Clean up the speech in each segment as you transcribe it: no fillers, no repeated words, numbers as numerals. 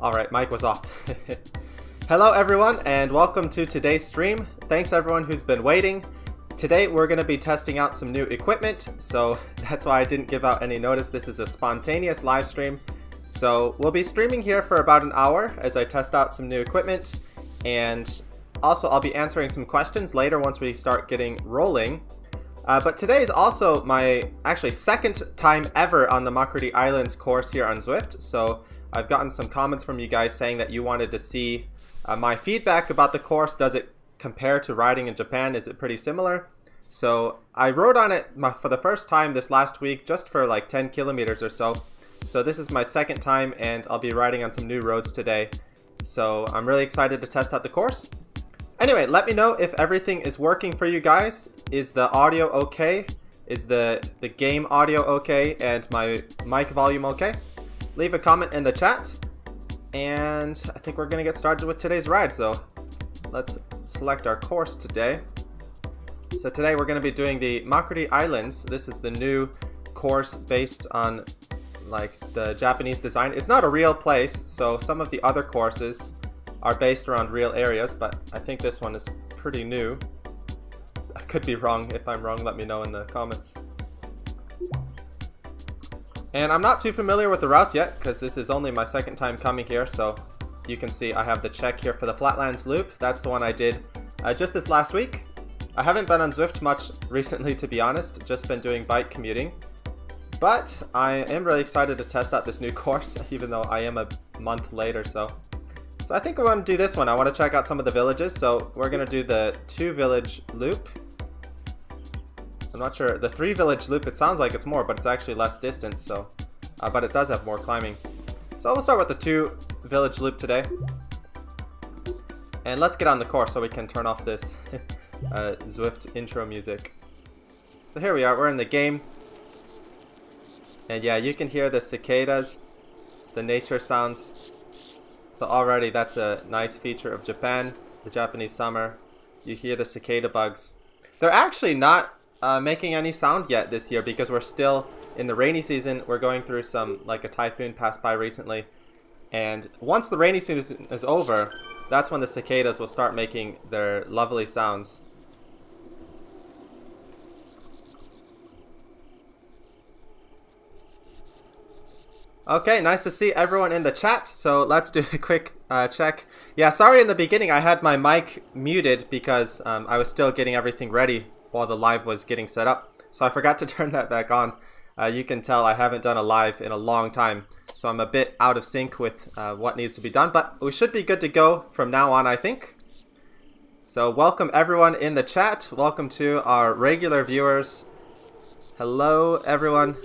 Alright, mic was off. Hello everyone and welcome to today's stream. Thanks everyone who's been waiting. Today we're going to be testing out some new equipment, so that's why I didn't give out any notice. This is a spontaneous live stream. So we'll be streaming here for about an hour as I test out some new equipment, and also I'll be answering some questions later once we start getting rolling. But today is also my actually second time ever on the Makuri Islands course here on Zwift. So I've gotten some comments from you guys saying that you wanted to see my feedback about the course. Does it compare to riding in Japan? Is it pretty similar? So I rode on it for the first time this last week, just for like 10 kilometers or so. So this is my second time and I'll be riding on some new roads today. So I'm really excited to test out the course. Anyway, let me know if everything is working for you guys. Is the audio okay? Is the game audio okay? And my mic volume okay? Leave a comment in the chat. And I think we're gonna get started with today's ride. So let's select our course today. So today we're gonna be doing the Makuri Islands. This is the new course based on like the Japanese design. It's not a real place, so some of the other courses are based around real areas, but I think this one is pretty new. I could be wrong. If I'm wrong, let me know in the comments. And I'm not too familiar with the routes yet, because this is only my second time coming here, so you can see I have the check here for the Flatlands Loop. That's the one I did just this last week. I haven't been on Zwift much recently, to be honest, just been doing bike commuting. But I am really excited to test out this new course, even though I am a month late or so. So I think I want to do this one. I want to check out some of the villages. So we're going to do the 2-village loop. I'm not sure. The 3-village loop, it sounds like it's more, but it's actually less distance. So, but it does have more climbing. So we'll start with the 2-village loop today. And let's get on the course so we can turn off this Zwift intro music. So here we are. We're in the game. And yeah, you can hear the cicadas, the nature sounds. So already that's a nice feature of Japan, the Japanese summer. You hear the cicada bugs. They're actually not making any sound yet this year because we're still in the rainy season. We're going through like a typhoon passed by recently. And once the rainy season is over, that's when the cicadas will start making their lovely sounds. Okay, nice to see everyone in the chat. So let's do a quick check. Yeah, sorry in the beginning I had my mic muted because I was still getting everything ready while the live was getting set up. So I forgot to turn that back on. You can tell I haven't done a live in a long time. So I'm a bit out of sync with what needs to be done. But we should be good to go from now on, I think. So welcome everyone in the chat. Welcome to our regular viewers. Hello everyone.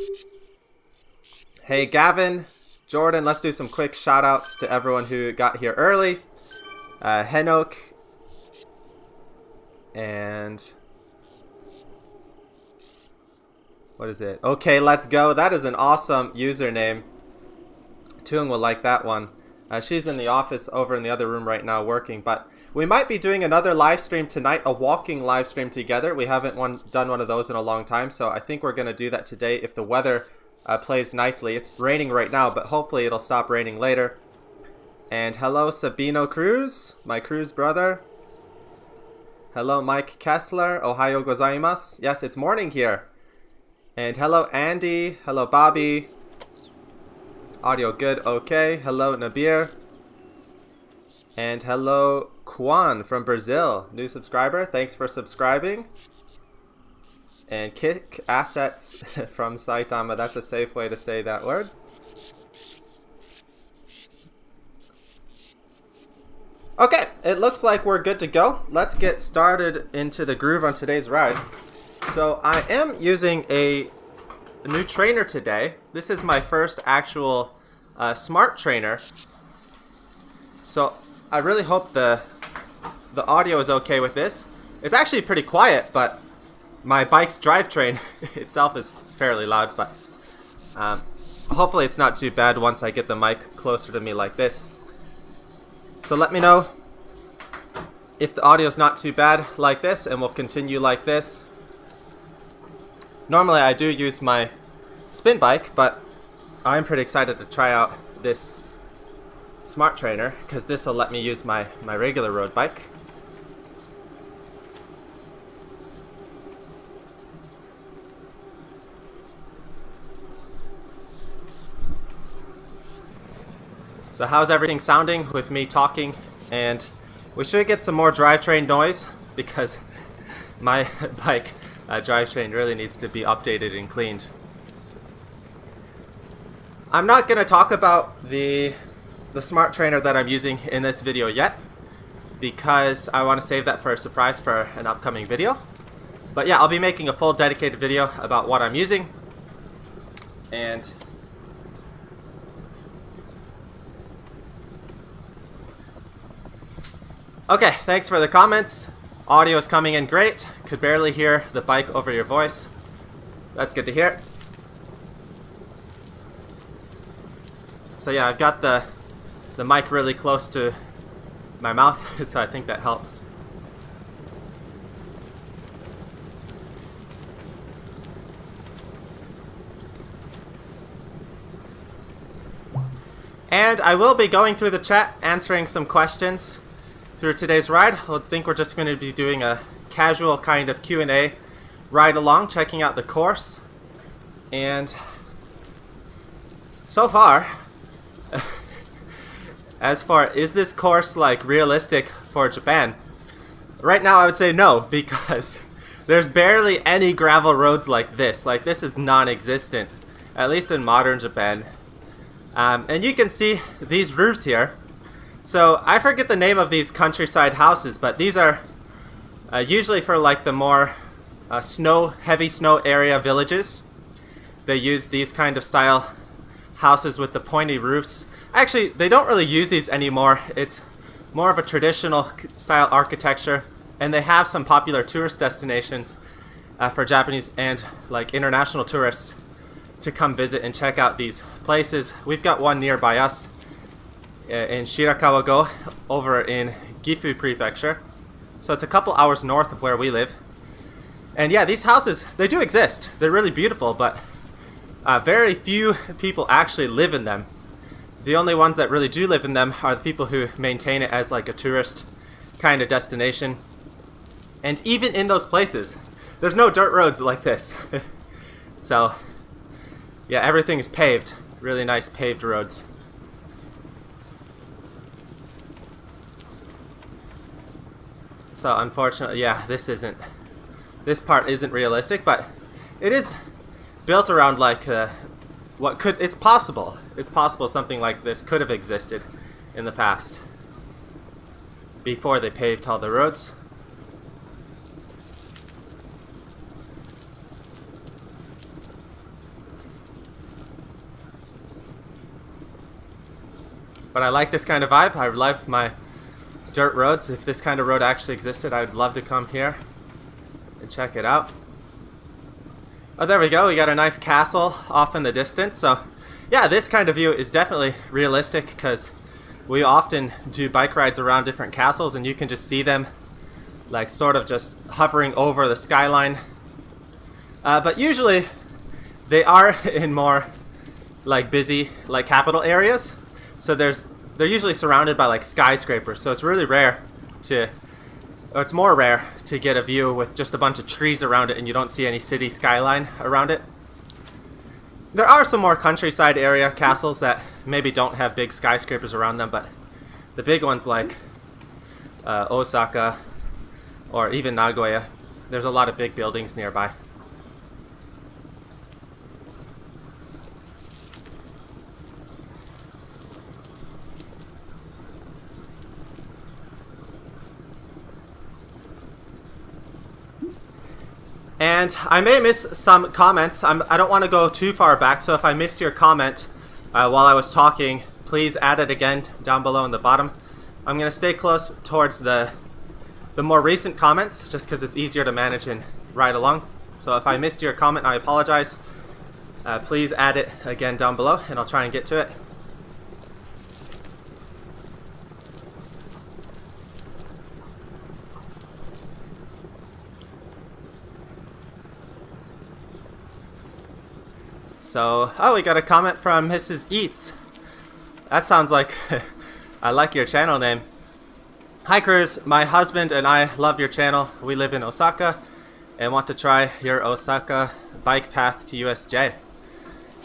Hey Gavin, Jordan, let's do some quick shout outs to everyone who got here early. Henok. And what is it? Okay, let's go. That is an awesome username. Tung will like that one. She's in the office over in the other room right now working, but we might be doing another live stream tonight, a walking live stream together. We haven't done one of those in a long time, so I think we're going to do that today if the weather plays nicely. It's raining right now, but hopefully it'll stop raining later. And hello Sabino Cruz, my Cruz brother. Hello Mike Kessler, Ohayo gozaimasu. Yes, it's morning here. And hello Andy, hello Bobby. Audio good, okay. Hello Nabir. And hello Kwan from Brazil, new subscriber. Thanks for subscribing. And kick assets from Saitama. That's a safe way to say that word. Okay, it looks like we're good to go. Let's get started into the groove on today's ride. So I am using a new trainer today. This is my first actual smart trainer. So I really hope the audio is okay with this. It's actually pretty quiet, but my bike's drivetrain itself is fairly loud, but hopefully it's not too bad once I get the mic closer to me like this. So let me know if the audio is not too bad like this, and we'll continue like this. Normally I do use my spin bike, but I'm pretty excited to try out this smart trainer because this will let me use my regular road bike. So how's everything sounding with me talking? And we should get some more drivetrain noise because my bike drivetrain really needs to be updated and cleaned. I'm not going to talk about the smart trainer that I'm using in this video yet because I want to save that for a surprise for an upcoming video. But yeah, I'll be making a full dedicated video about what I'm using. And okay, thanks for the comments. Audio is coming in great. Could barely hear the bike over your voice. That's good to hear. So yeah, I've got the mic really close to my mouth, so I think that helps. And I will be going through the chat, answering some questions through today's ride. I think we're just going to be doing a casual kind of Q&A ride along, checking out the course. And so far, as far is this course like realistic for Japan? Right now I would say no, because there's barely any gravel roads like this. Like, this is non-existent, at least in modern Japan. And you can see these roofs here. So I forget the name of these countryside houses, but these are usually for like the more heavy snow area villages. They use these kind of style houses with the pointy roofs. Actually, they don't really use these anymore. It's more of a traditional style architecture, and they have some popular tourist destinations for Japanese and like international tourists to come visit and check out these places. We've got one nearby us in Shirakawa-go over in Gifu Prefecture. So it's a couple hours north of where we live. And yeah, these houses, they do exist. They're really beautiful, but very few people actually live in them. The only ones that really do live in them are the people who maintain it as like a tourist kind of destination. And even in those places, there's no dirt roads like this. So yeah, everything is paved. Really nice paved roads. So unfortunately, yeah, this part isn't realistic, but it is built around like it's possible. It's possible something like this could have existed in the past before they paved all the roads. But I like this kind of vibe. I love my dirt roads. If this kind of road actually existed, I'd love to come here and check it out. Oh, there we go. We got a nice castle off in the distance. So yeah, this kind of view is definitely realistic because we often do bike rides around different castles and you can just see them like sort of just hovering over the skyline. But usually they are in more like busy like capital areas. So they're usually surrounded by like skyscrapers. So it's really rare it's more rare to get a view with just a bunch of trees around it and you don't see any city skyline around it. There are some more countryside area castles that maybe don't have big skyscrapers around them, but the big ones like Osaka or even Nagoya, there's a lot of big buildings nearby. And I may miss some comments. I don't want to go too far back, so if I missed your comment while I was talking, please add it again down below in the bottom. I'm going to stay close towards the more recent comments, just because it's easier to manage and ride along. So if I missed your comment, I apologize. Please add it again down below, and I'll try and get to it. So, oh, we got a comment from Mrs. Eats. That sounds like I like your channel name. Hi Cruz, my husband and I love your channel. We live in Osaka and want to try your Osaka bike path to USJ.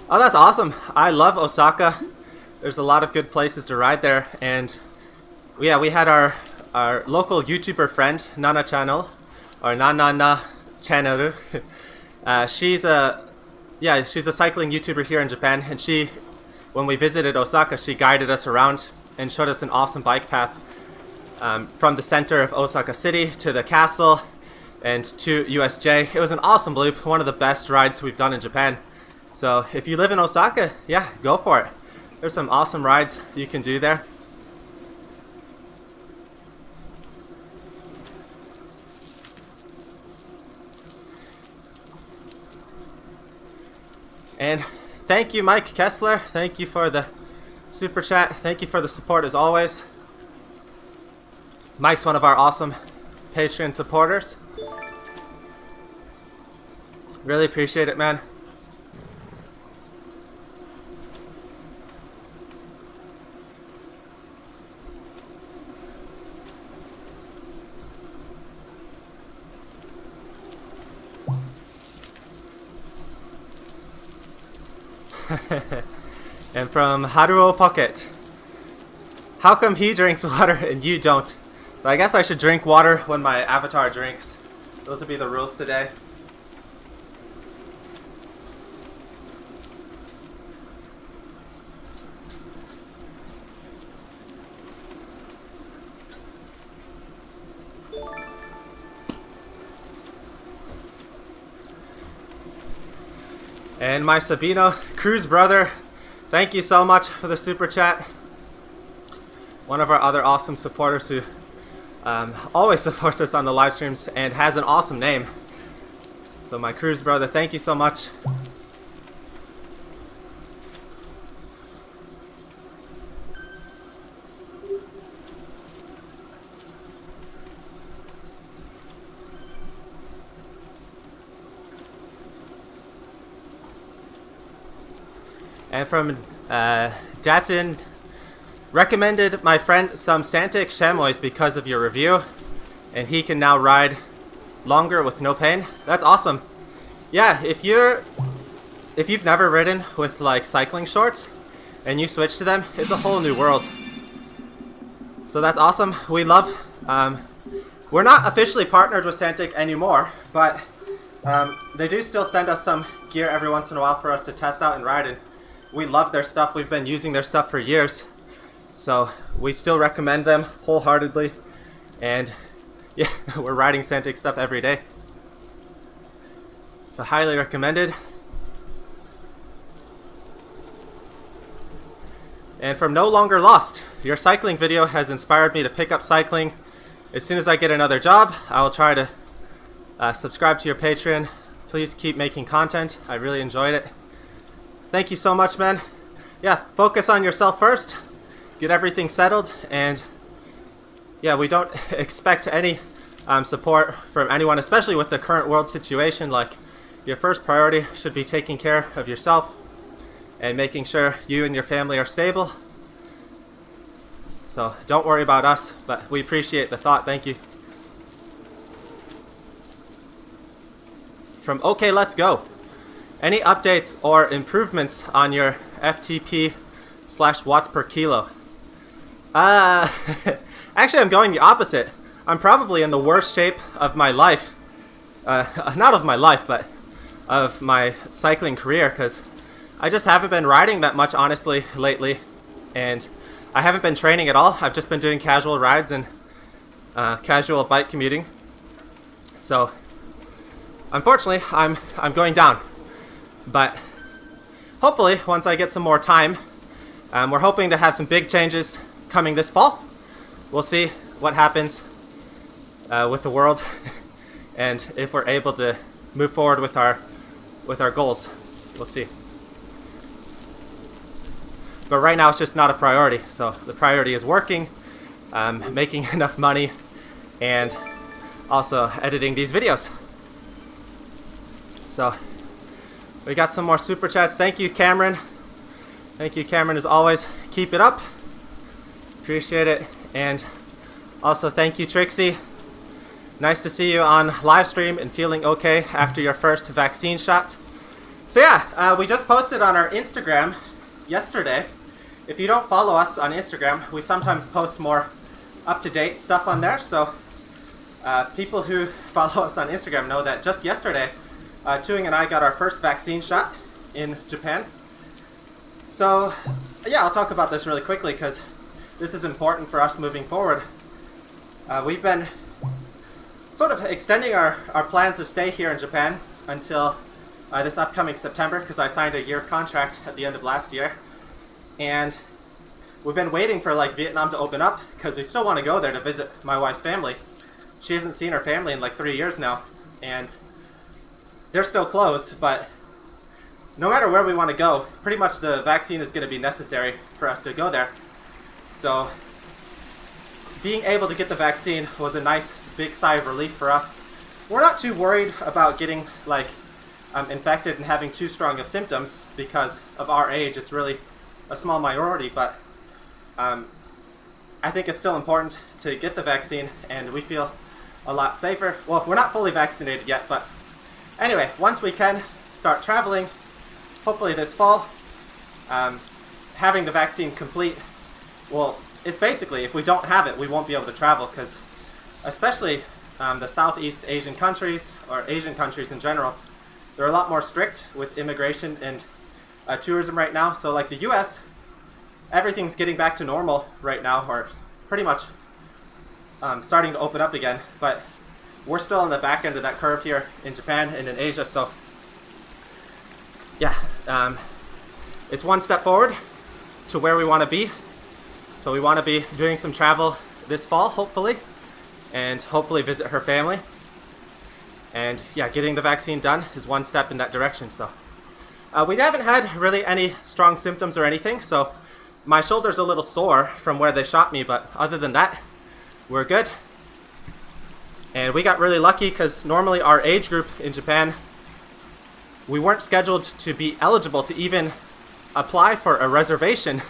Oh, that's awesome. I love Osaka. There's a lot of good places to ride there, and yeah, we had our local YouTuber friend, Nana Channel, or Nanana Channel. She's a cycling YouTuber here in Japan, and when we visited Osaka, she guided us around and showed us an awesome bike path from the center of Osaka City to the castle and to USJ. It was an awesome loop, one of the best rides we've done in Japan. So if you live in Osaka, yeah, go for it. There's some awesome rides you can do there. And thank you, Mike Kessler. Thank you for the super chat. Thank you for the support as always. Mike's one of our awesome Patreon supporters. Really appreciate it, man. And from Haruo Pocket. How come he drinks water and you don't? But I guess I should drink water when my avatar drinks. Those would be the rules today. And my Sabino Cruz brother, thank you so much for the super chat. One of our other awesome supporters who always supports us on the live streams and has an awesome name. So my Cruz brother, thank you so much. And from Datin, recommended my friend some Santic chamois because of your review, and he can now ride longer with no pain. That's awesome. Yeah, if you've never ridden with like cycling shorts and you switch to them, it's a whole new world. So that's awesome. We love. We're not officially partnered with Santic anymore, but they do still send us some gear every once in a while for us to test out and ride in. We love their stuff. We've been using their stuff for years. So we still recommend them wholeheartedly. And yeah, we're riding Santic stuff every day. So highly recommended. And from No Longer Lost, your cycling video has inspired me to pick up cycling. As soon as I get another job, I will try to subscribe to your Patreon. Please keep making content. I really enjoyed it. Thank you so much, man. Yeah, focus on yourself first. Get everything settled. And yeah, we don't expect any support from anyone, especially with the current world situation. Like, your first priority should be taking care of yourself and making sure you and your family are stable. So don't worry about us, but we appreciate the thought. Thank you. From OK, Let's Go. Any updates or improvements on your FTP/watts per kilo? Actually, I'm going the opposite. I'm probably in the worst shape of my life. Not of my life, but of my cycling career, because I just haven't been riding that much, honestly, lately. And I haven't been training at all. I've just been doing casual rides and casual bike commuting. So, unfortunately, I'm going down. But hopefully, once I get some more time, we're hoping to have some big changes coming this fall. We'll see what happens with the world and if we're able to move forward with our goals. We'll see. But right now, it's just not a priority. So the priority is working, making enough money, and also editing these videos. So we got some more super chats. Thank you, Cameron. Thank you, Cameron, as always. Keep it up. Appreciate it. And also thank you, Trixie. Nice to see you on live stream and feeling okay after your first vaccine shot. So yeah, we just posted on our Instagram yesterday. If you don't follow us on Instagram, we sometimes post more up-to-date stuff on there. So people who follow us on Instagram know that just yesterday, Tuing and I got our first vaccine shot in Japan. So yeah, I'll talk about this really quickly because this is important for us moving forward. We've been sort of extending our plans to stay here in Japan until this upcoming September, because I signed a year contract at the end of last year. And we've been waiting for like Vietnam to open up because we still want to go there to visit my wife's family. She hasn't seen her family in like 3 years now, and they're still closed, but no matter where we want to go, pretty much the vaccine is going to be necessary for us to go there. So being able to get the vaccine was a nice big sigh of relief for us. We're not too worried about getting like infected and having too strong of symptoms because of our age. It's really a small minority, but I think it's still important to get the vaccine, and we feel a lot safer. Well, we're not fully vaccinated yet, but anyway, once we can start traveling, hopefully this fall, having the vaccine complete, well, it's basically, if we don't have it, we won't be able to travel, because especially the Southeast Asian countries, or Asian countries in general, they're a lot more strict with immigration and tourism right now. So like the US, everything's getting back to normal right now, or pretty much starting to open up again. But we're still on the back end of that curve here in Japan and in Asia. So yeah, it's one step forward to where we want to be. So we want to be doing some travel this fall, hopefully, and hopefully visit her family. And yeah, getting the vaccine done is one step in that direction. So we haven't had really any strong symptoms or anything. So my shoulder's a little sore from where they shot me, but other than that, we're good. And we got really lucky because normally our age group in Japan, we weren't scheduled to be eligible to even apply for a reservation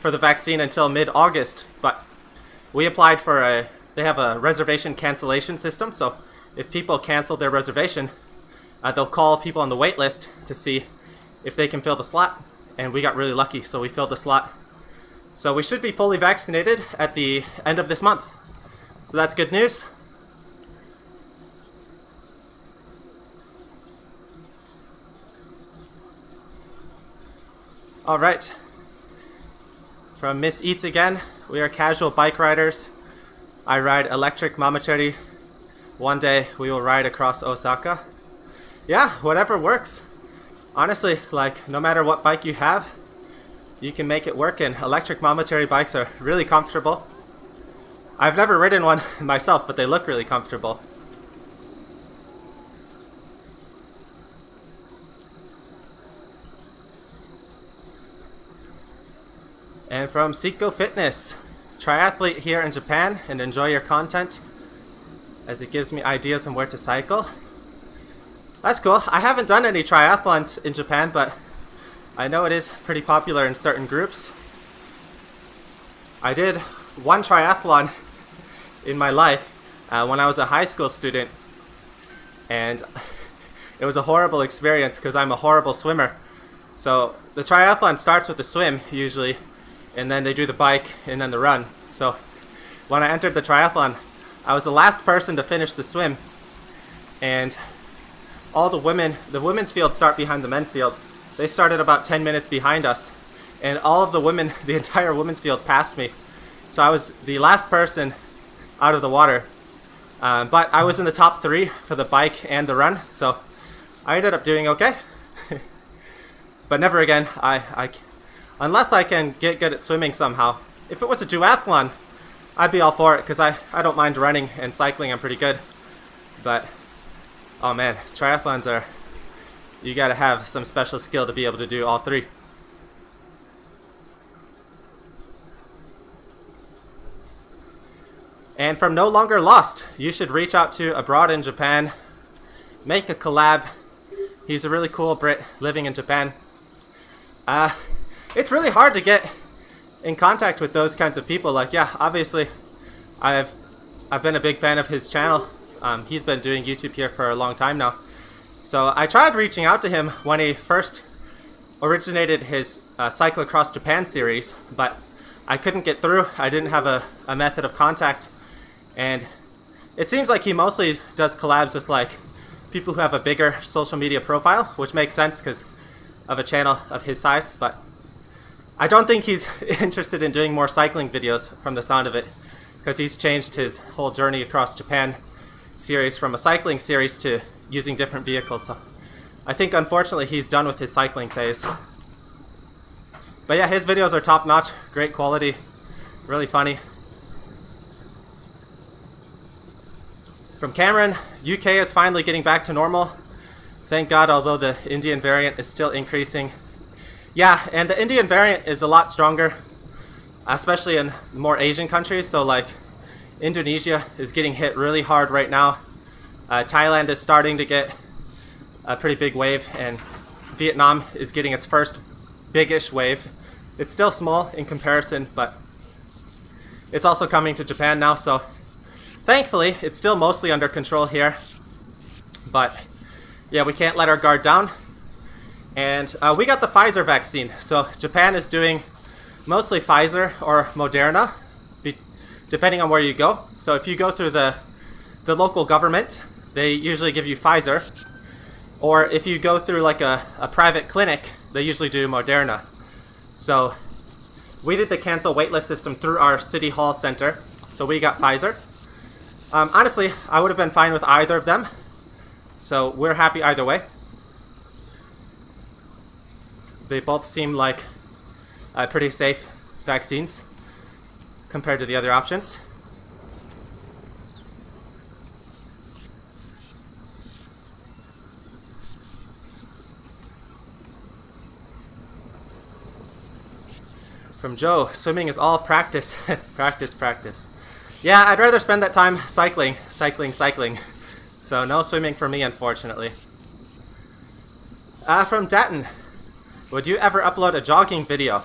for the vaccine until mid-August. But we applied for they have a reservation cancellation system. So if people cancel their reservation, they'll call people on the wait list to see if they can fill the slot. And we got really lucky, so we filled the slot. So we should be fully vaccinated at the end of this month. So that's good news. All right. From Miss Eats again, we are casual bike riders. I ride electric mamachari. One day we will ride across Osaka. Yeah, whatever works. Honestly, like no matter what bike you have, you can make it work, and electric mamachari bikes are really comfortable. I've never ridden one myself, but they look really comfortable. And from Seiko Fitness, triathlete here in Japan, and enjoy your content as it gives me ideas on where to cycle. That's cool. I haven't done any triathlons in Japan, but I know it is pretty popular in certain groups. I did one triathlon in my life when I was a high school student, and it was a horrible experience because I'm a horrible swimmer. So the triathlon starts with the swim usually, and then they do the bike and then the run. So when I entered the triathlon, I was the last person to finish the swim, and all the women's field start behind the men's field. They started about 10 minutes behind us, and all of the women, the entire women's field passed me. So I was the last person out of the water, but I was in the top 3 for the bike and the run, so I ended up doing okay. But never again. Unless I can get good at swimming somehow. If it was a duathlon, I'd be all for it, because I don't mind running and cycling. I'm pretty good. But oh man, triathlons are, you gotta have some special skill to be able to do all 3. And from No Longer Lost, you should reach out to Abroad in Japan, make a collab. He's a really cool Brit living in Japan. It's really hard to get in contact with those kinds of people. Like, yeah, obviously, I've been a big fan of his channel. He's been doing YouTube here for a long time now. So I tried reaching out to him when he first originated his Cyclocross Japan series, but I couldn't get through. I didn't have a method of contact, and it seems like he mostly does collabs with like people who have a bigger social media profile, which makes sense because of a channel of his size, but I don't think he's interested in doing more cycling videos from the sound of it, because he's changed his whole Journey Across Japan series from a cycling series to using different vehicles. So I think unfortunately he's done with his cycling phase. But yeah, his videos are top notch, great quality, really funny. From Cameron, UK is finally getting back to normal. Thank God, although the Indian variant is still increasing. Yeah, and the Indian variant is a lot stronger, especially in more Asian countries. So like Indonesia is getting hit really hard right now. Thailand is starting to get a pretty big wave, and Vietnam is getting its first big-ish wave. It's still small in comparison, but it's also coming to Japan now, so thankfully it's still mostly under control here. But yeah, we can't let our guard down. And we got the Pfizer vaccine, so Japan is doing mostly Pfizer or Moderna, depending on where you go. So if you go through the local government, they usually give you Pfizer. Or if you go through like a private clinic, they usually do Moderna. So we did the cancel waitlist system through our City Hall Center, so we got Pfizer. Honestly, I would have been fine with either of them, so we're happy either way. They both seem like pretty safe vaccines compared to the other options. From Joe, swimming is all practice. Practice, practice. Yeah, I'd rather spend that time cycling. So no swimming for me, unfortunately. From Datton, would you ever upload a jogging video?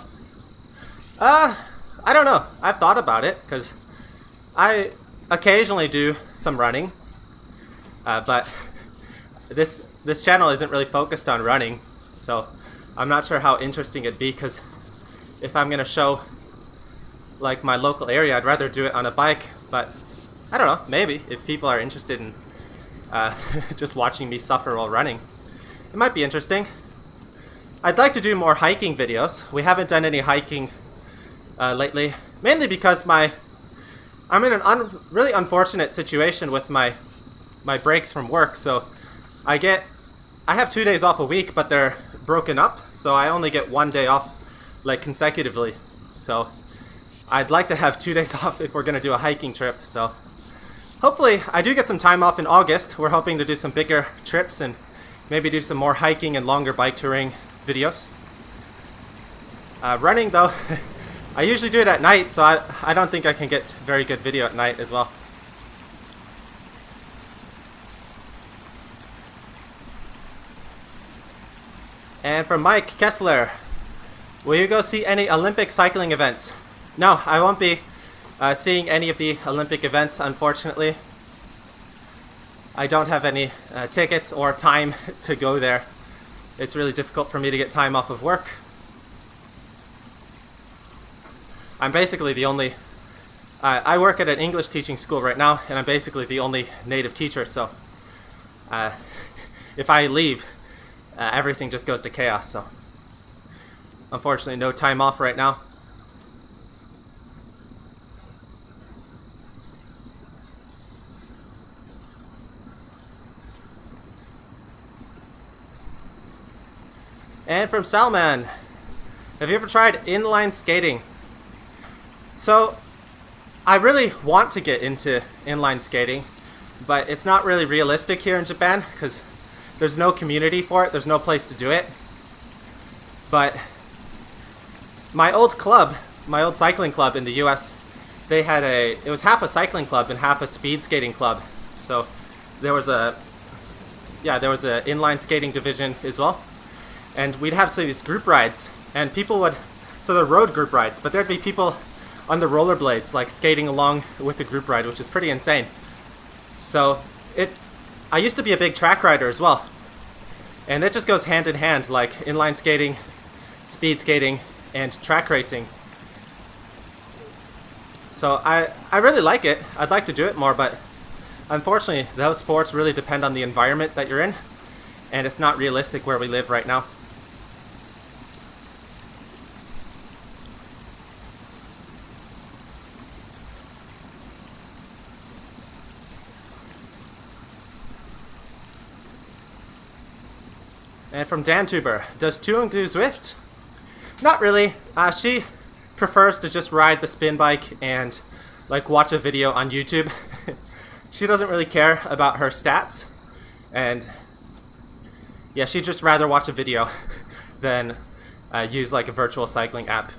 I don't know. I've thought about it, because I occasionally do some running. But this channel isn't really focused on running, so I'm not sure how interesting it'd be, because if I'm going to show like my local area, I'd rather do it on a bike. But I don't know, maybe if people are interested in just watching me suffer while running, it might be interesting. I'd like to do more hiking videos. We haven't done any hiking lately, mainly because I'm in an really unfortunate situation with my breaks from work. So I have 2 days off a week, but they're broken up, so I only get 1 day off like consecutively. So I'd like to have 2 days off if we're going to do a hiking trip. So hopefully I do get some time off in August. We're hoping to do some bigger trips and maybe do some more hiking and longer bike touring videos. Running though, I usually do it at night, so I don't think I can get very good video at night as well. And from Mike Kessler, will you go see any Olympic cycling events? No, I won't be seeing any of the Olympic events, unfortunately. I don't have any tickets or time to go there. It's really difficult for me to get time off of work. I'm basically the only... I work at an English teaching school right now, and I'm basically the only native teacher, so if I leave, everything just goes to chaos, so unfortunately no time off right now. And from Salman, have you ever tried inline skating? So I really want to get into inline skating, but it's not really realistic here in Japan because there's no community for it. There's no place to do it. But my old cycling club in the US, it was half a cycling club and half a speed skating club. So there was a inline skating division as well. And we'd have these group rides, and So they're road group rides, but there'd be people on the rollerblades, like skating along with the group ride, which is pretty insane. So I used to be a big track rider as well. And it just goes hand in hand, like inline skating, speed skating, and track racing. So I really like it. I'd like to do it more, but unfortunately, those sports really depend on the environment that you're in, and it's not realistic where we live right now. And from DanTuber, does Tuung do Zwift? Not really. She prefers to just ride the spin bike and like watch a video on YouTube. She doesn't really care about her stats, and yeah, she'd just rather watch a video than use like a virtual cycling app.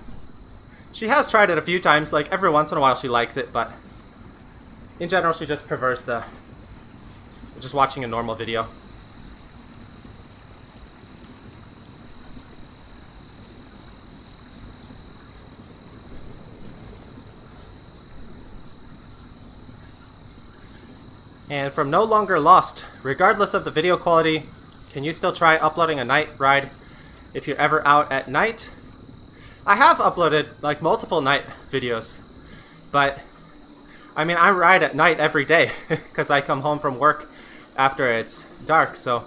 She has tried it a few times, like every once in a while she likes it, but in general she just prefers just watching a normal video. And from No Longer Lost, regardless of the video quality, can you still try uploading a night ride if you're ever out at night? I have uploaded like multiple night videos, but I mean, I ride at night every day because I come home from work after it's dark. So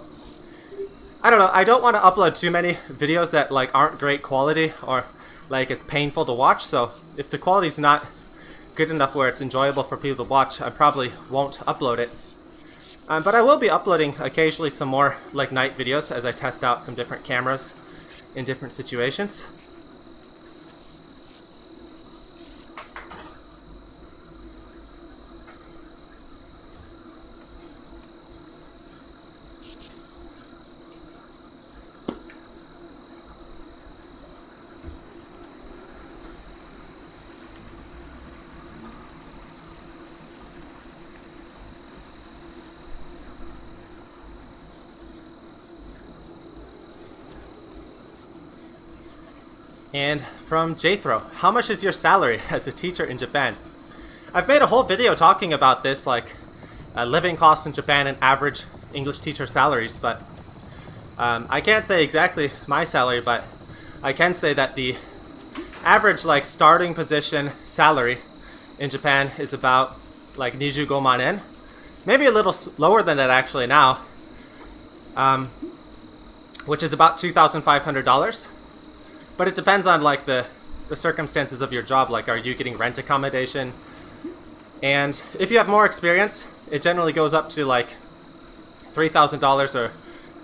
I don't know, I don't want to upload too many videos that like aren't great quality or like it's painful to watch. So if the quality's not good enough where it's enjoyable for people to watch, I probably won't upload it. But I will be uploading occasionally some more like night videos as I test out some different cameras in different situations. And from Jthro, how much is your salary as a teacher in Japan? I've made a whole video talking about this, like living costs in Japan and average English teacher salaries, but I can't say exactly my salary, but I can say that the average like starting position salary in Japan is about like 25 yen, maybe a little lower than that actually now, which is about $2,500. But it depends on like the circumstances of your job. Like, are you getting rent accommodation? And if you have more experience, it generally goes up to like $3,000 or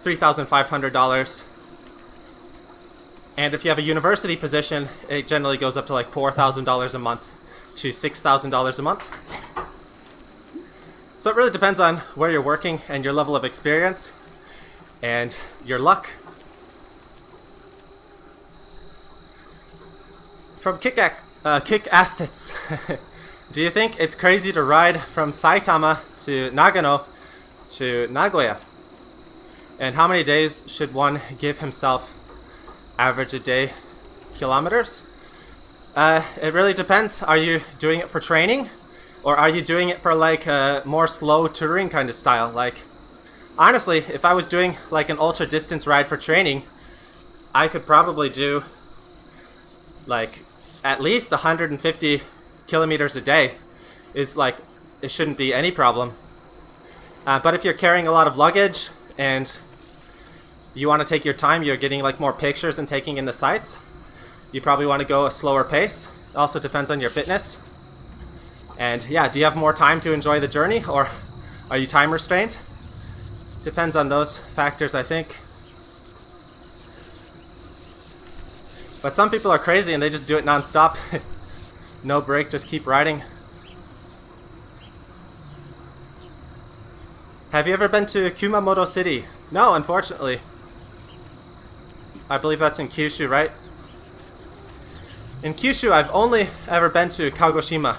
$3,500. And if you have a university position, it generally goes up to like $4,000 a month to $6,000 a month. So it really depends on where you're working and your level of experience and your luck. From Kick Assets, do you think it's crazy to ride from Saitama to Nagano to Nagoya? And how many days should one give himself average a day kilometers? It really depends. Are you doing it for training, or are you doing it for like a more slow touring kind of style? Like, honestly, if I was doing like an ultra distance ride for training, I could probably do like at least 150 kilometers a day. Is like, it shouldn't be any problem. But if you're carrying a lot of luggage and you want to take your time, you're getting like more pictures and taking in the sights, you probably want to go a slower pace. It also depends on your fitness. And yeah, do you have more time to enjoy the journey, or are you time restrained? Depends on those factors, I think. But some people are crazy and they just do it non-stop. No break, just keep riding. Have you ever been to Kumamoto City? No, unfortunately. I believe that's in Kyushu, right? In Kyushu, I've only ever been to Kagoshima.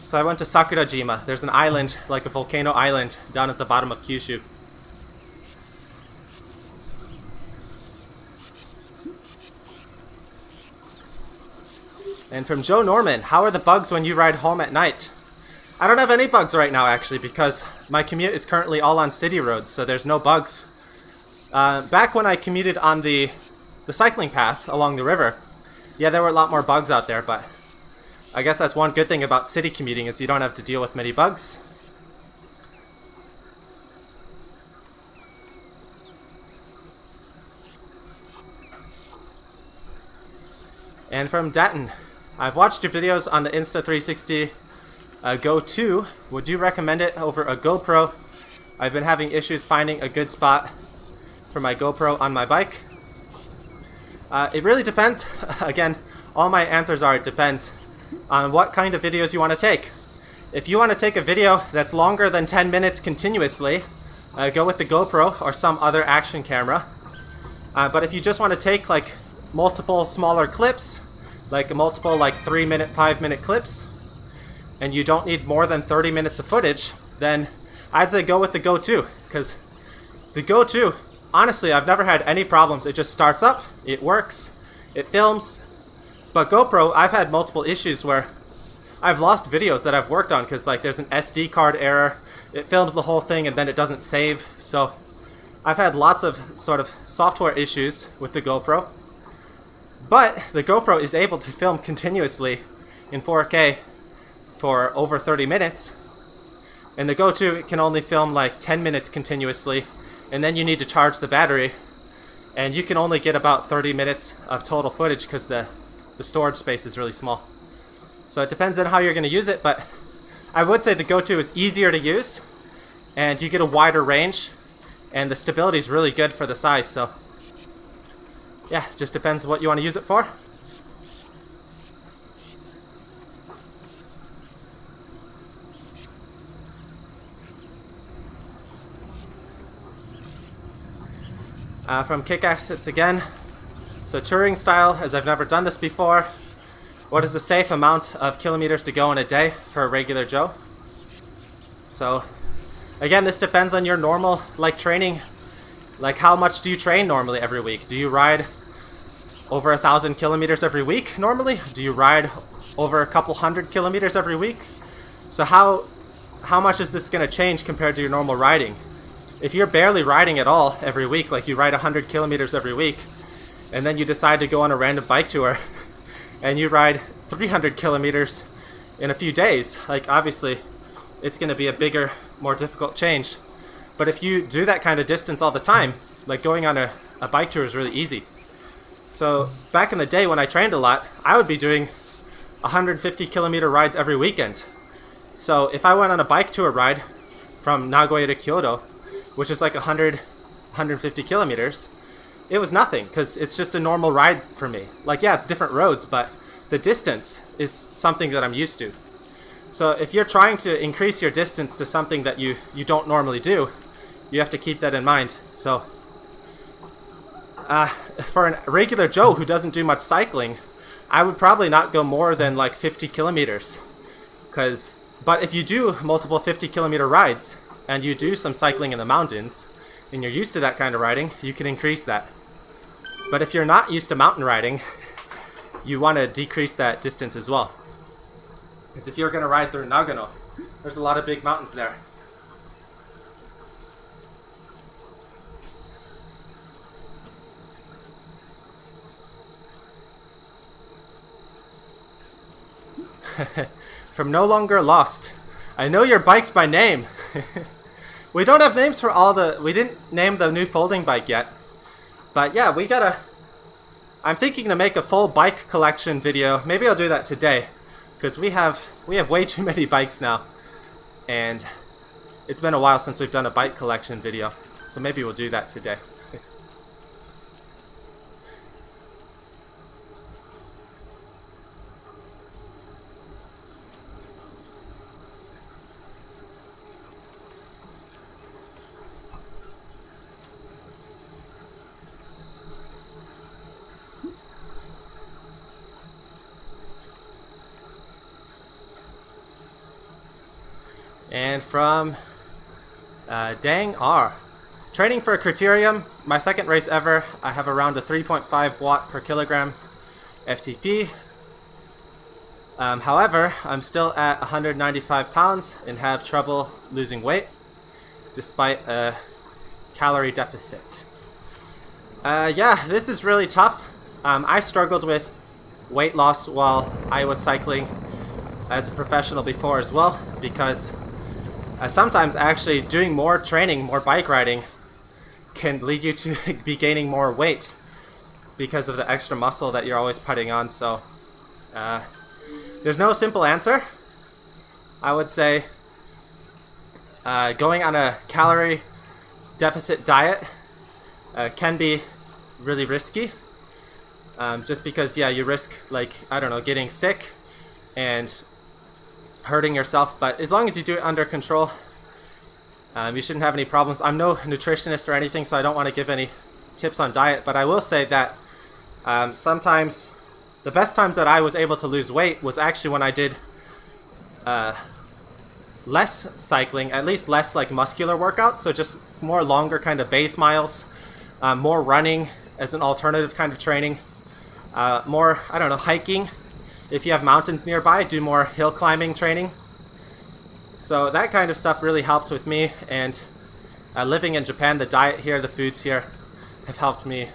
So I went to Sakurajima. There's an island, like a volcano island, down at the bottom of Kyushu. And from Joe Norman, how are the bugs when you ride home at night? I don't have any bugs right now, actually, because my commute is currently all on city roads, so there's no bugs. Back when I commuted on the cycling path along the river, yeah, there were a lot more bugs out there, but I guess that's one good thing about city commuting is you don't have to deal with many bugs. And from Datton, I've watched your videos on the Insta360 Go 2. Would you recommend it over a GoPro? I've been having issues finding a good spot for my GoPro on my bike. It really depends. Again, all my answers are it depends on what kind of videos you want to take. If you want to take a video that's longer than 10 minutes continuously, go with the GoPro or some other action camera. But if you just want to take like multiple smaller clips, like multiple 3-minute, 5-minute clips, and you don't need more than 30 minutes of footage, then I'd say go with the Go 2, because the Go 2, honestly, I've never had any problems. It just starts up, it works, it films. But GoPro, I've had multiple issues where I've lost videos that I've worked on because there's an SD card error. It films the whole thing and then it doesn't save. So I've had lots of sort of software issues with the GoPro. But the GoPro is able to film continuously in 4K for over 30 minutes. And the Go 2 can only film 10 minutes continuously, and then you need to charge the battery. And you can only get about 30 minutes of total footage because the storage space is really small. So it depends on how you're going to use it, but I would say the Go 2 is easier to use, and you get a wider range, and the stability is really good for the size. So yeah, just depends what you want to use it for. From Kick-Ass, it's again. So touring style, as I've never done this before. What is the safe amount of kilometers to go in a day for a regular Joe? So again, this depends on your normal training. How much do you train normally every week? Do you ride over 1,000 kilometers every week normally? Do you ride over a couple hundred kilometers every week? So how much is this going to change compared to your normal riding? If you're barely riding at all every week, you ride 100 kilometers every week, and then you decide to go on a random bike tour and you ride 300 kilometers in a few days, obviously it's going to be a bigger, more difficult change. But if you do that kind of distance all the time, going on a bike tour is really easy. So back in the day when I trained a lot, I would be doing 150 kilometer rides every weekend. So if I went on a bike tour ride from Nagoya to Kyoto, which is 150 kilometers, it was nothing because it's just a normal ride for me. Yeah, it's different roads, but the distance is something that I'm used to. So if you're trying to increase your distance to something that you don't normally do, you have to keep that in mind. So for a regular Joe who doesn't do much cycling, I would probably not go more than 50 kilometers. But if you do multiple 50 kilometer rides, and you do some cycling in the mountains, and you're used to that kind of riding, you can increase that. But if you're not used to mountain riding, you want to decrease that distance as well. Because if you're going to ride through Nagano, there's a lot of big mountains there. From No Longer Lost, I know your bikes by name. We don't have names for we didn't name the new folding bike yet. But yeah, I'm thinking to make a full bike collection video. Maybe I'll do that today, because we have way too many bikes now. And it's been a while since we've done a bike collection video. So maybe we'll do that today. And from Dang R. Training for a criterium, my second race ever. I have around a 3.5 watt per kilogram FTP. However, I'm still at 195 pounds and have trouble losing weight despite a calorie deficit. Yeah, this is really tough. I struggled with weight loss while I was cycling as a professional before as well, because sometimes actually doing more training, more bike riding, can lead you to be gaining more weight because of the extra muscle that you're always putting on. So there's no simple answer. I would say going on a calorie deficit diet can be really risky, just because, yeah, you risk, like, I don't know, getting sick and hurting yourself. But as long as you do it under control, you shouldn't have any problems. I'm no nutritionist or anything, so I don't want to give any tips on diet, but I will say that sometimes the best times that I was able to lose weight was actually when I did less cycling, at least less like muscular workouts, so just more longer kind of base miles, more running as an alternative kind of training, more, I don't know, hiking. If you have mountains nearby, do more hill climbing training. So that kind of stuff really helped with me, and living in Japan, the diet here, the foods here have helped me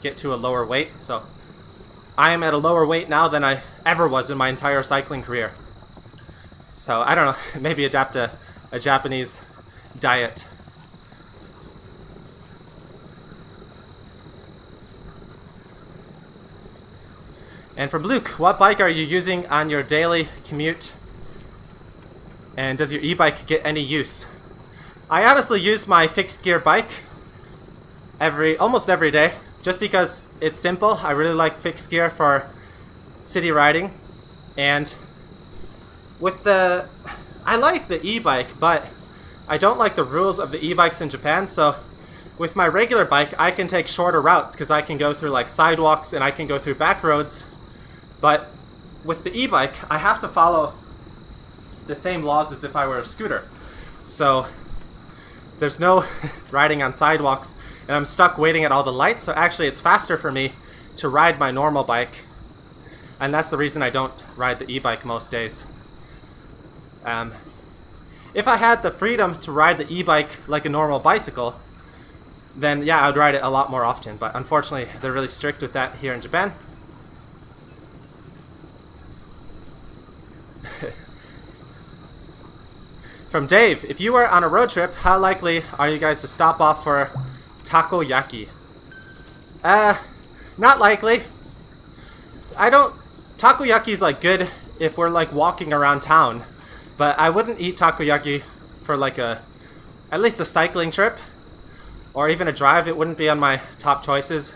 get to a lower weight. So I am at a lower weight now than I ever was in my entire cycling career. So I don't know, maybe adapt a Japanese diet. And from Luke, what bike are you using on your daily commute? And does your e-bike get any use? I honestly use my fixed gear bike almost every day, just because it's simple. I really like fixed gear for city riding. And I like the e-bike, but I don't like the rules of the e-bikes in Japan. So with my regular bike, I can take shorter routes because I can go through like sidewalks and I can go through back roads. But with the e-bike, I have to follow the same laws as if I were a scooter. So there's no riding on sidewalks, and I'm stuck waiting at all the lights. So actually it's faster for me to ride my normal bike, and that's the reason I don't ride the e-bike most days. If I had the freedom to ride the e-bike like a normal bicycle, then yeah, I would ride it a lot more often. But unfortunately, they're really strict with that here in Japan. From Dave, if you were on a road trip, how likely are you guys to stop off for takoyaki? Not likely. Takoyaki is like good if we're like walking around town, but I wouldn't eat takoyaki for like at least a cycling trip or even a drive. It wouldn't be on my top choices.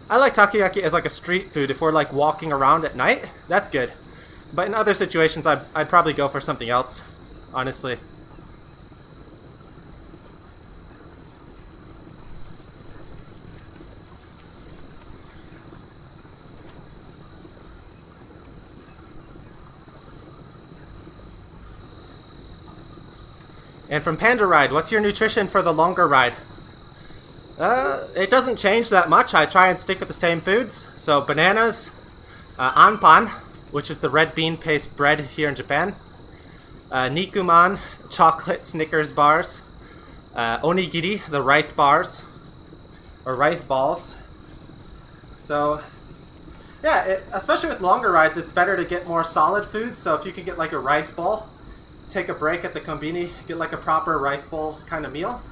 I like takoyaki as like a street food if we're like walking around at night. That's good. But in other situations, I'd probably go for something else, honestly. And from Panda Ride, what's your nutrition for the longer ride? It doesn't change that much. I try and stick with the same foods. So bananas, anpan, which is the red bean paste bread here in Japan, nikuman, chocolate Snickers bars, onigiri, the rice bars, or rice balls. So yeah, especially with longer rides, it's better to get more solid foods. So if you can get like a rice bowl, take a break at the konbini, get like a proper rice bowl kind of meal.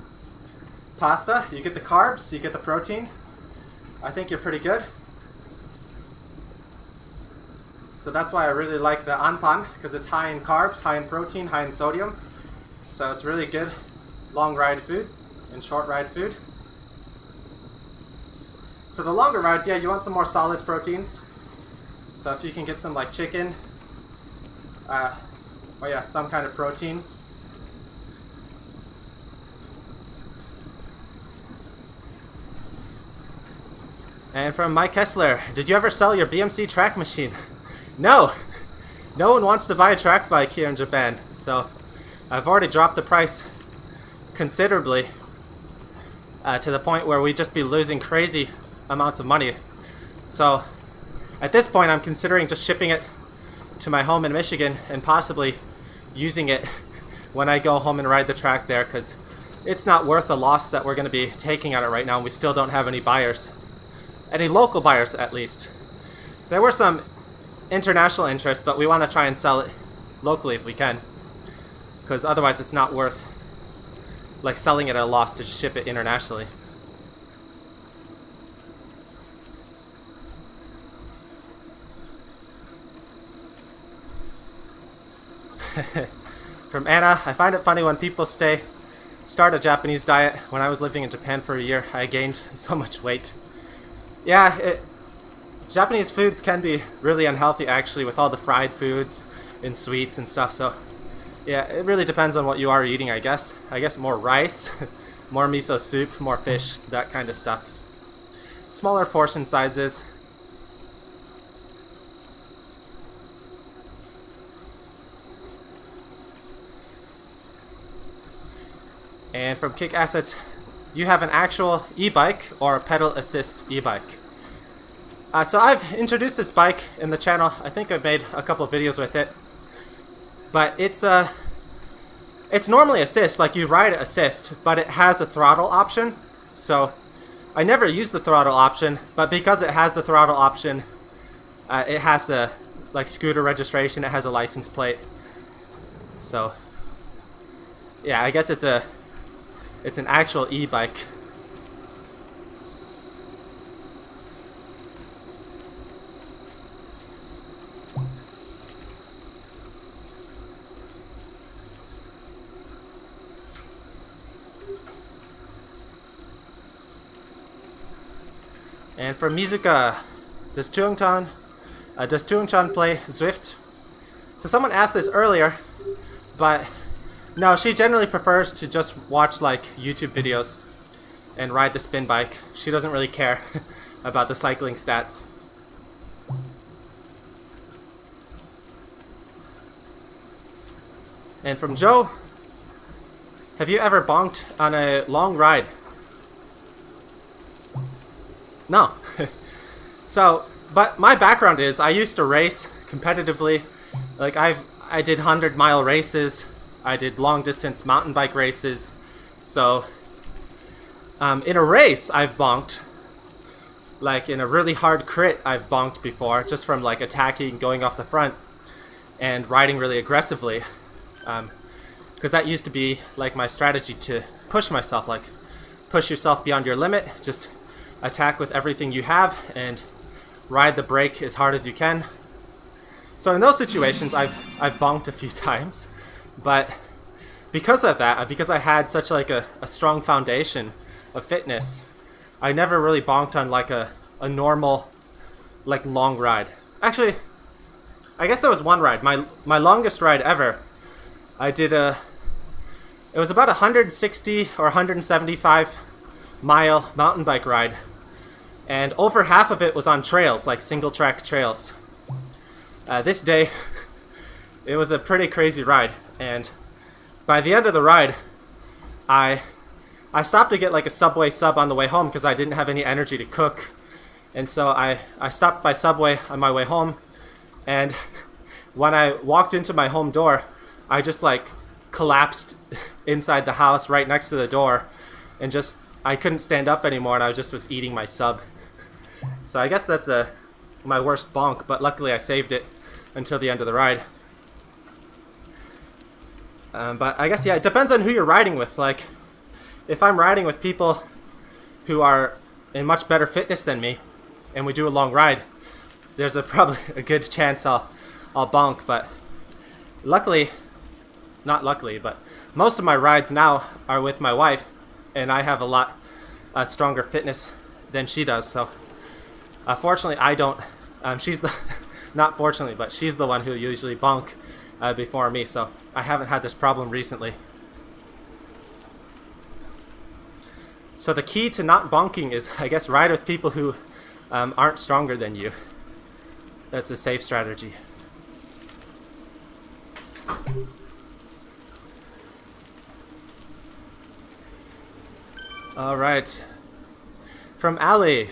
Pasta, you get the carbs, you get the protein. I think you're pretty good. So that's why I really like the anpan, because it's high in carbs, high in protein, high in sodium. So it's really good long ride food and short ride food. For the longer rides, yeah, you want some more solid proteins. So if you can get some like chicken, some kind of protein. And from Mike Kessler, did you ever sell your BMC track machine? No! No one wants to buy a track bike here in Japan, so I've already dropped the price considerably to the point where we'd just be losing crazy amounts of money. So at this point, I'm considering just shipping it to my home in Michigan and possibly using it when I go home and ride the track there, because it's not worth the loss that we're going to be taking on it right now, and we still don't have any buyers. Any local buyers, at least. There were some international interest, but we want to try and sell it locally if we can, because otherwise it's not worth like selling it at a loss to ship it internationally. From Anna, I find it funny when people start a Japanese diet. When I was living in Japan for a year, I gained so much weight. Yeah, Japanese foods can be really unhealthy actually, with all the fried foods and sweets and stuff, so yeah, it really depends on what you are eating, I guess. I guess more rice, more miso soup, more fish, that kind of stuff. Smaller portion sizes. And from Kick Assets, you have an actual e-bike or a pedal assist e-bike. So I've introduced this bike in the channel. I think I've made a couple of videos with it. But it's normally assist, like you ride assist, but it has a throttle option. So I never use the throttle option, but because it has the throttle option, it has a like scooter registration, it has a license plate. So yeah, I guess it's an actual e-bike. And for Mizuka, does Tuungchan play Zwift? So someone asked this earlier, but no, she generally prefers to just watch like YouTube videos and ride the spin bike. She doesn't really care about the cycling stats. And from Joe, have you ever bonked on a long ride? No. So, but my background is I used to race competitively. Like I did 100-mile races. I did long distance mountain bike races. So in a race I've bonked. Like in a really hard crit I've bonked before, just from like attacking, going off the front and riding really aggressively. Because that used to be like my strategy to push myself, like push yourself beyond your limit, just attack with everything you have and ride the brake as hard as you can. So in those situations I've bonked a few times, but because of that, because I had such like a strong foundation of fitness, I never really bonked on like a normal like long ride. Actually, I guess there was one ride, my longest ride ever. I did it was about 160 or 175 mile mountain bike ride, and over half of it was on trails, like single track trails. This day it was a pretty crazy ride, and by the end of the ride I stopped to get like a Subway sub on the way home because I didn't have any energy to cook, and so I stopped by Subway on my way home, and when I walked into my home door I just like collapsed inside the house right next to the door, and just I couldn't stand up anymore, and I just was eating my sub. So I guess that's my worst bonk, but luckily I saved it until the end of the ride. But I guess, yeah, it depends on who you're riding with. Like, if I'm riding with people who are in much better fitness than me, and we do a long ride, there's probably a good chance I'll bonk. But luckily, not luckily, but most of my rides now are with my wife, and I have a lot stronger fitness than she does. So fortunately I don't. She's the not fortunately, but she's the one who usually bonk before me, so I haven't had this problem recently. So the key to not bonking is, I guess, ride with people who aren't stronger than you. That's a safe strategy. All right. From Ali.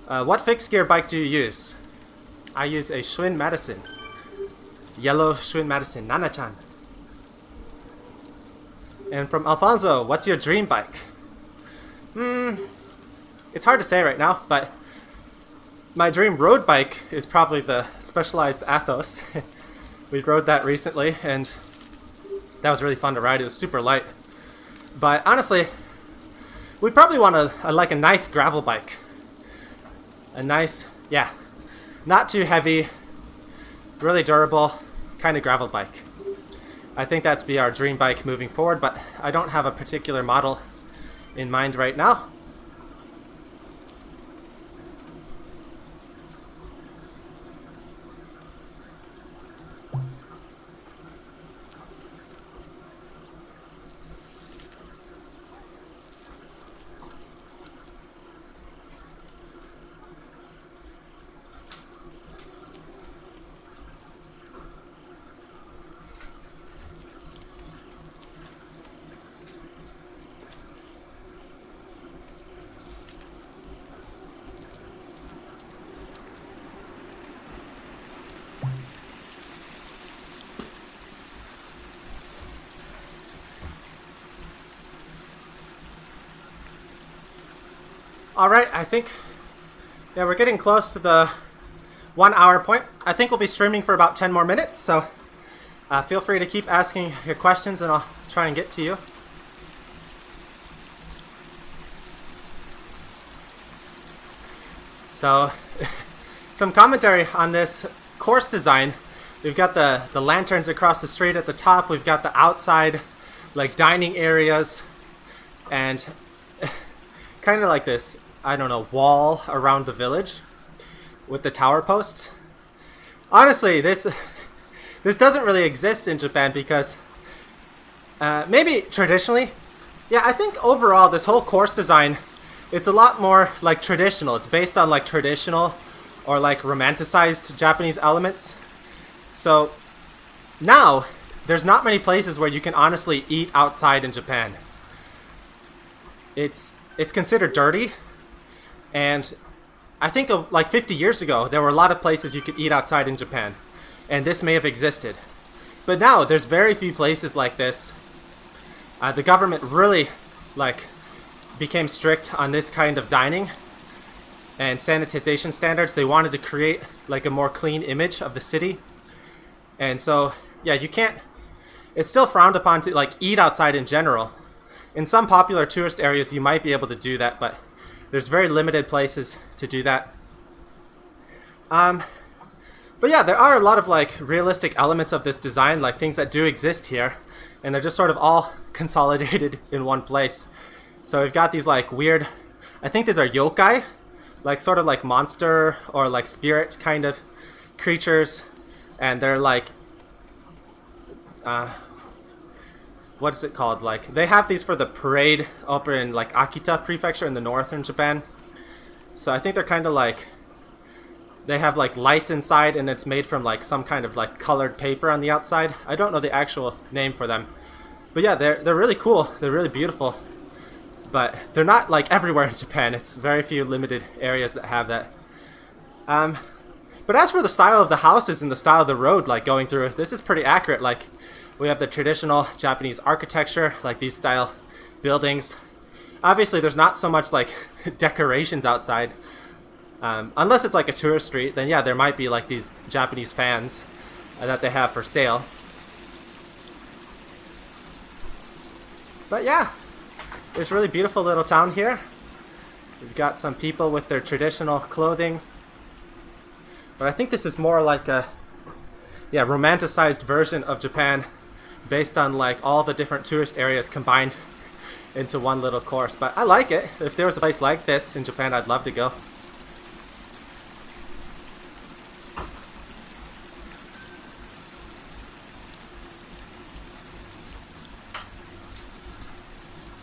What fixed gear bike do you use? I use a Schwinn Madison. Yellow Schwinn Madison, Nana-chan. And from Alfonso, what's your dream bike? It's hard to say right now, but my dream road bike is probably the Specialized Athos. We rode that recently, and that was really fun to ride. It was super light. But honestly, we probably want a nice gravel bike. A nice, yeah, not too heavy, really durable kind of gravel bike. I think that'd be our dream bike moving forward, but I don't have a particular model in mind right now. Alright, I think, yeah, we're getting close to the 1 hour point. I think we'll be streaming for about 10 more minutes, so feel free to keep asking your questions and I'll try and get to you. So, some commentary on this course design. We've got the lanterns across the street at the top. We've got the outside, like, dining areas, and kind of like this, I don't know, wall around the village with the tower posts. Honestly, this doesn't really exist in Japan because maybe traditionally, yeah, I think overall this whole course design, it's a lot more like traditional. It's based on like traditional or like romanticized Japanese elements. So now there's not many places where you can honestly eat outside in Japan. It's considered dirty, and I think of like 50 years ago there were a lot of places you could eat outside in Japan, and this may have existed, but now there's very few places like this. The government really like became strict on this kind of dining and sanitization standards. They wanted to create like a more clean image of the city, and so yeah, you can't, it's still frowned upon to like eat outside in general. In some popular tourist areas, you might be able to do that, but there's very limited places to do that. But yeah, there are a lot of like realistic elements of this design, like things that do exist here, and they're just sort of all consolidated in one place. So we've got these like weird, I think these are yokai, like sort of like monster or like spirit kind of creatures, and they're like, what's it called? Like, they have these for the parade over in like Akita Prefecture in the northern Japan. So I think they're kind of like, they have like lights inside, and it's made from like some kind of like colored paper on the outside. I don't know the actual name for them, but yeah, they're really cool. They're really beautiful, but they're not like everywhere in Japan. It's very few limited areas that have that. But as for the style of the houses and the style of the road, like going through, this is pretty accurate. Like, we have the traditional Japanese architecture, like these style buildings. Obviously, there's not so much like decorations outside. Unless it's like a tourist street, then yeah, there might be like these Japanese fans that they have for sale. But yeah, it's a really beautiful little town here. We've got some people with their traditional clothing. But I think this is more like a, yeah, romanticized version of Japan, based on like all the different tourist areas combined into one little course. But I like it. If there was a place like this in Japan, I'd love to go.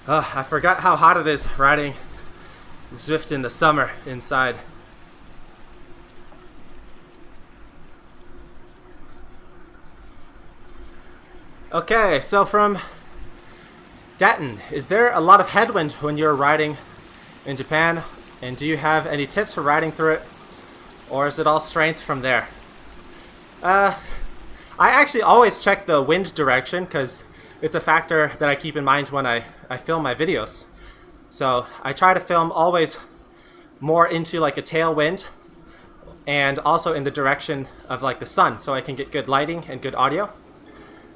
Oh, I forgot how hot it is riding Zwift in the summer inside. Okay, so from Datton, is there a lot of headwind when you're riding in Japan? And do you have any tips for riding through it? Or is it all strength from there? I actually always check the wind direction because it's a factor that I keep in mind when I film my videos. So I try to film always more into like a tailwind and also in the direction of like the sun so I can get good lighting and good audio.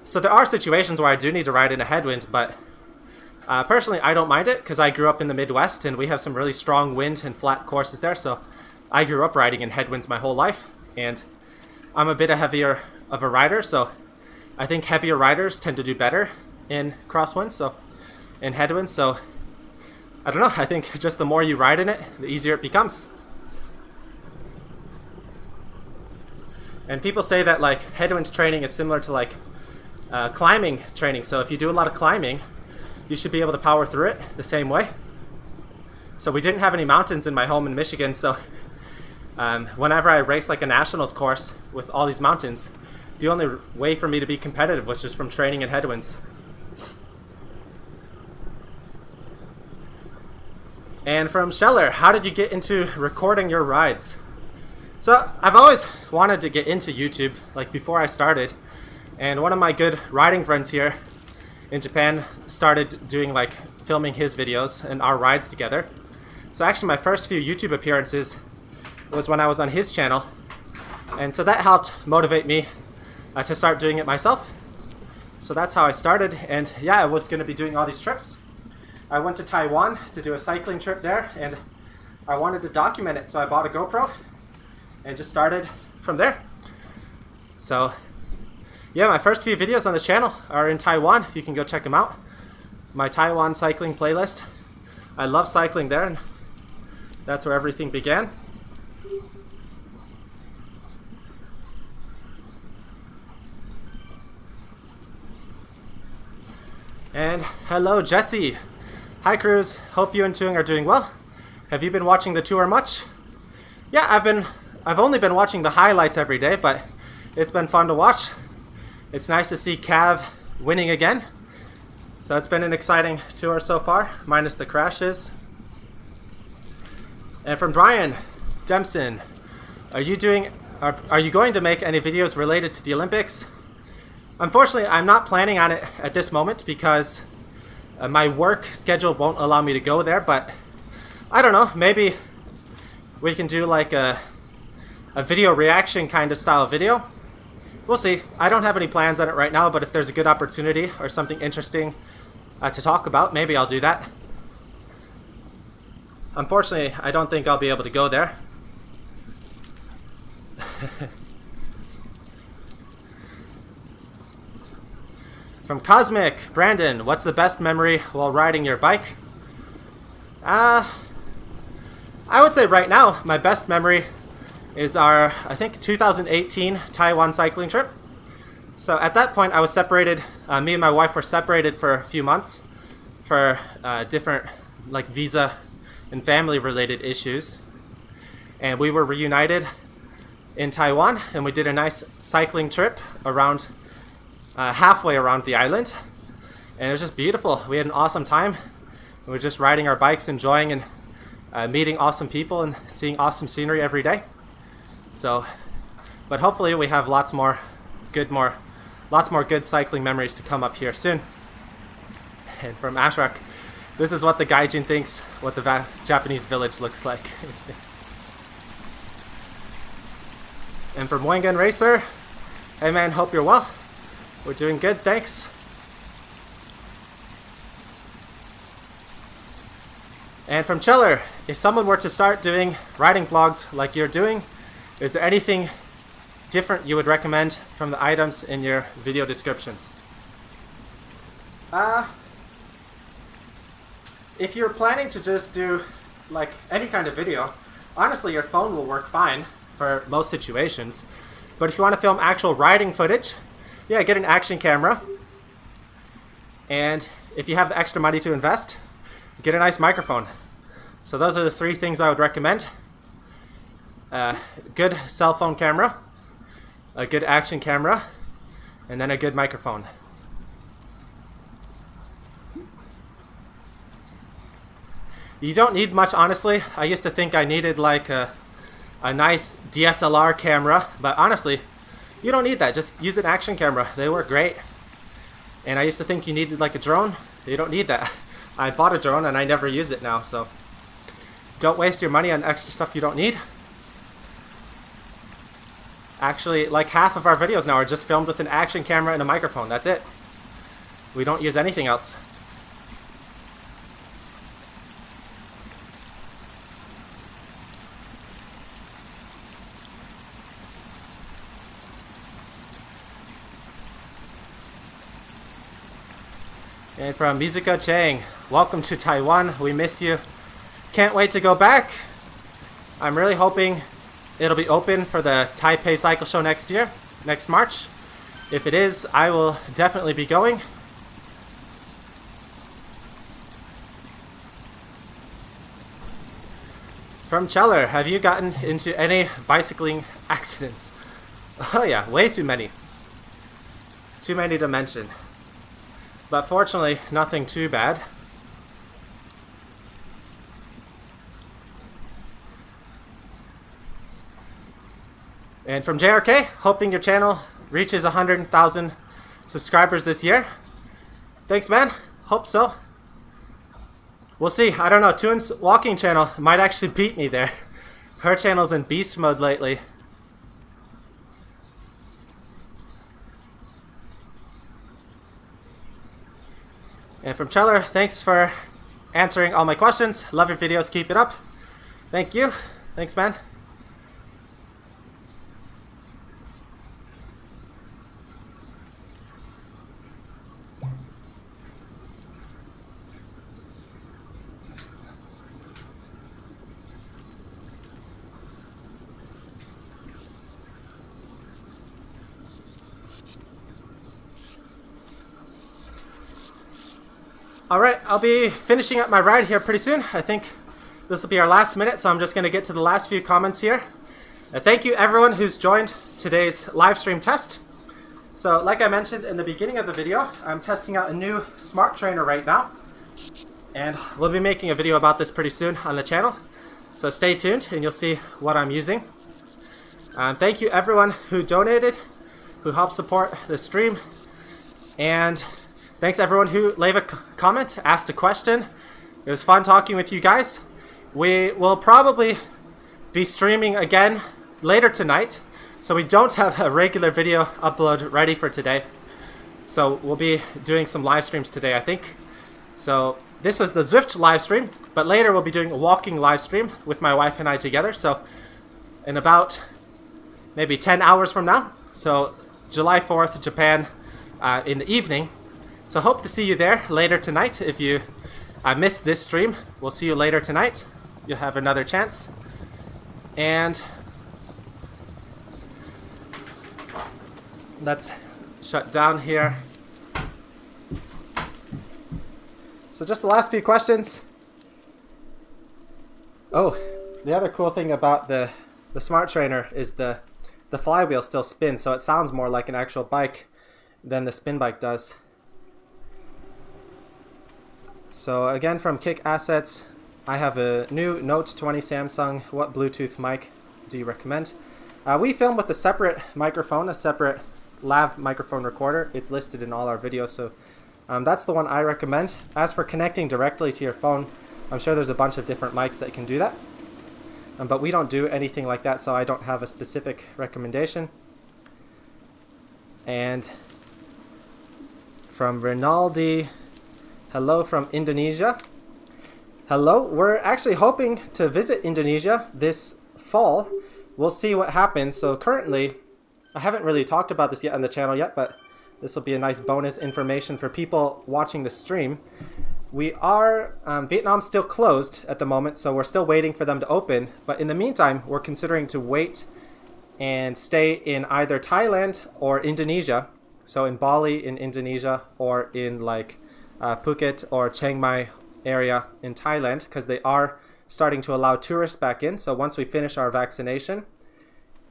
So there are situations where I do need to ride in a headwind, but personally I don't mind it because I grew up in the Midwest and we have some really strong wind and flat courses there. So I grew up riding in headwinds my whole life, and I'm a bit heavier of a rider, so I think heavier riders tend to do better in crosswinds, so in headwinds. So I don't know, I think just the more you ride in it, the easier it becomes. And people say that like headwind training is similar to like climbing training. So if you do a lot of climbing, you should be able to power through it the same way. So we didn't have any mountains in my home in Michigan, so whenever I raced like a nationals course with all these mountains, the only way for me to be competitive was just from training in headwinds. And from Scheller, how did you get into recording your rides? So I've always wanted to get into YouTube, like before I started, and one of my good riding friends here in Japan started doing like filming his videos and our rides together. So actually my first few YouTube appearances was when I was on his channel, and so that helped motivate me to start doing it myself. So that's how I started, and yeah, I was going to be doing all these trips. I went to Taiwan to do a cycling trip there, and I wanted to document it, so I bought a GoPro and just started from there. So yeah, my first few videos on this channel are in Taiwan. You can go check them out. My Taiwan cycling playlist. I love cycling there, and that's where everything began. And hello, Jesse. Hi, Cruz. Hope you and Tuing are doing well. Have you been watching the tour much? Yeah, I've only been watching the highlights every day, but it's been fun to watch. It's nice to see Cav winning again. So it's been an exciting tour so far, minus the crashes. And from Brian Dempson, are you going to make any videos related to the Olympics? Unfortunately, I'm not planning on it at this moment because my work schedule won't allow me to go there, but I don't know, maybe we can do like a video reaction kind of style video. We'll see. I don't have any plans on it right now, but if there's a good opportunity or something interesting to talk about, maybe I'll do that. Unfortunately, I don't think I'll be able to go there. From Cosmic, Brandon, what's the best memory while riding your bike? I would say right now, my best memory is our, I think, 2018 Taiwan cycling trip. So at that point, I was separated, me and my wife were separated for a few months for different like visa and family related issues. And we were reunited in Taiwan, and we did a nice cycling trip around halfway around the island, and it was just beautiful. We had an awesome time. We were just riding our bikes, enjoying and meeting awesome people and seeing awesome scenery every day. So, but hopefully we have lots more good cycling memories to come up here soon. And from Ashrak, this is what the gaijin thinks what the Japanese village looks like. And from Wengan Racer, hey man, hope you're well. We're doing good, thanks. And from Cheller, if someone were to start doing riding vlogs like you're doing, is there anything different you would recommend from the items in your video descriptions? If you're planning to just do like any kind of video, honestly your phone will work fine for most situations. But if you want to film actual riding footage, yeah, get an action camera. And if you have the extra money to invest, get a nice microphone. So those are the three things I would recommend. Good cell phone camera, a good action camera, and then a good microphone. You don't need much, honestly. I used to think I needed like a nice DSLR camera, but honestly, You don't need that. Just use an action camera. They work great. And I used to think you needed like a drone. You don't need that. I bought a drone and I never use it now, so don't waste your money on extra stuff you don't need. Actually, like half of our videos now are just filmed with an action camera and a microphone. That's it. We don't use anything else. And from Mizuka Chang, welcome to Taiwan. We miss you. Can't wait to go back. I'm really hoping it'll be open for the Taipei Cycle Show next year, next March. If it is, I will definitely be going. From Cheller, have you gotten into any bicycling accidents? Oh yeah, way too many. Too many to mention. But fortunately, nothing too bad. And from JRK, hoping your channel reaches 100,000 subscribers this year. Thanks, man. Hope so. We'll see. I don't know. Toon's walking channel might actually beat me there. Her channel's in beast mode lately. And from Cheller, thanks for answering all my questions. Love your videos. Keep it up. Thank you. Thanks, man. Alright, I'll be finishing up my ride here pretty soon. I think this will be our last minute, so I'm just going to get to the last few comments here. Thank you everyone who's joined today's live stream test. So like I mentioned in the beginning of the video, I'm testing out a new smart trainer right now. And we'll be making a video about this pretty soon on the channel. So stay tuned and you'll see what I'm using. Thank you everyone who donated, who helped support the stream. And thanks everyone who gave a comment, asked a question. It was fun talking with you guys. We will probably be streaming again later tonight, so we don't have a regular video upload ready for today. So we'll be doing some live streams today, I think. So this was the Zwift live stream, but later we'll be doing a walking live stream with my wife and I together. So in about maybe 10 hours from now, so July 4th, Japan, in the evening. So hope to see you there later tonight. If you missed this stream, we'll see you later tonight. You'll have another chance. And let's shut down here. So just the last few questions. Oh, the other cool thing about the smart trainer is the flywheel still spins, so it sounds more like an actual bike than the spin bike does. So again, from Kick Assets, I have a new Note 20 Samsung. What Bluetooth mic do you recommend? We film with a separate microphone, a separate lav microphone recorder. It's listed in all our videos, so that's the one I recommend. As for connecting directly to your phone, I'm sure there's a bunch of different mics that can do that. But we don't do anything like that, so I don't have a specific recommendation. And from Rinaldi, hello from Indonesia. Hello, we're actually hoping to visit Indonesia this fall. We'll see what happens. So currently, I haven't really talked about this yet on the channel yet, but this will be a nice bonus information for people watching the stream. We are, Vietnam's still closed at the moment, so we're still waiting for them to open. But in the meantime, we're considering to wait and stay in either Thailand or Indonesia. So in Bali in Indonesia, or in like Phuket or Chiang Mai area in Thailand, because they are starting to allow tourists back in. So once we finish our vaccination,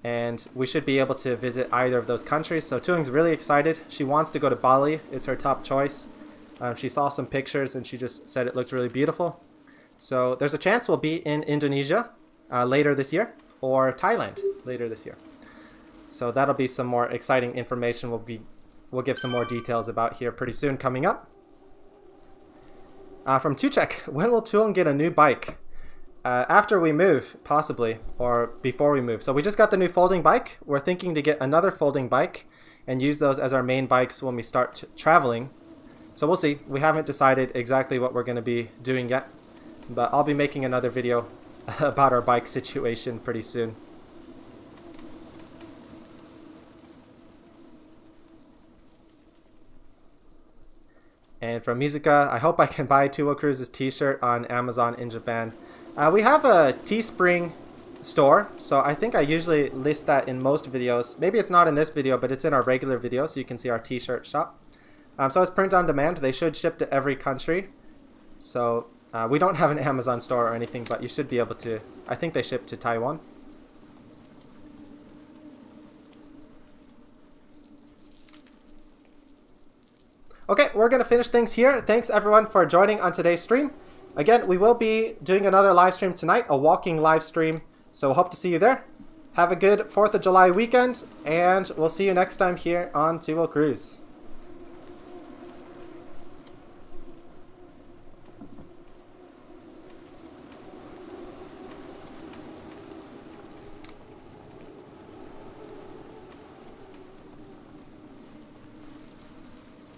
and we should be able to visit either of those countries. So Tuing's really excited. She wants to go to Bali. It's her top choice. She saw some pictures and she just said it looked really beautiful. So there's a chance we'll be in Indonesia later this year, or Thailand later this year. So that'll be some more exciting information. We'll give some more details about here pretty soon coming up. From Tuchek, when will Tulum get a new bike? After we move, possibly, or before we move. So we just got the new folding bike. We're thinking to get another folding bike and use those as our main bikes when we start traveling. So we'll see. We haven't decided exactly what we're going to be doing yet, but I'll be making another video about our bike situation pretty soon. And from Musica, I hope I can buy Tuvo Cruise's t-shirt on Amazon in Japan. We have a Teespring store, so I think I usually list that in most videos. Maybe it's not in this video, but it's in our regular video, so you can see our t-shirt shop. So it's print on demand. They should ship to every country. So we don't have an Amazon store or anything, but you should be able to. I think they ship to Taiwan. Okay, we're going to finish things here. Thanks everyone for joining on today's stream. Again, we will be doing another live stream tonight, a walking live stream. So hope to see you there. Have a good 4th of July weekend, and we'll see you next time here on Tuvo Cruise.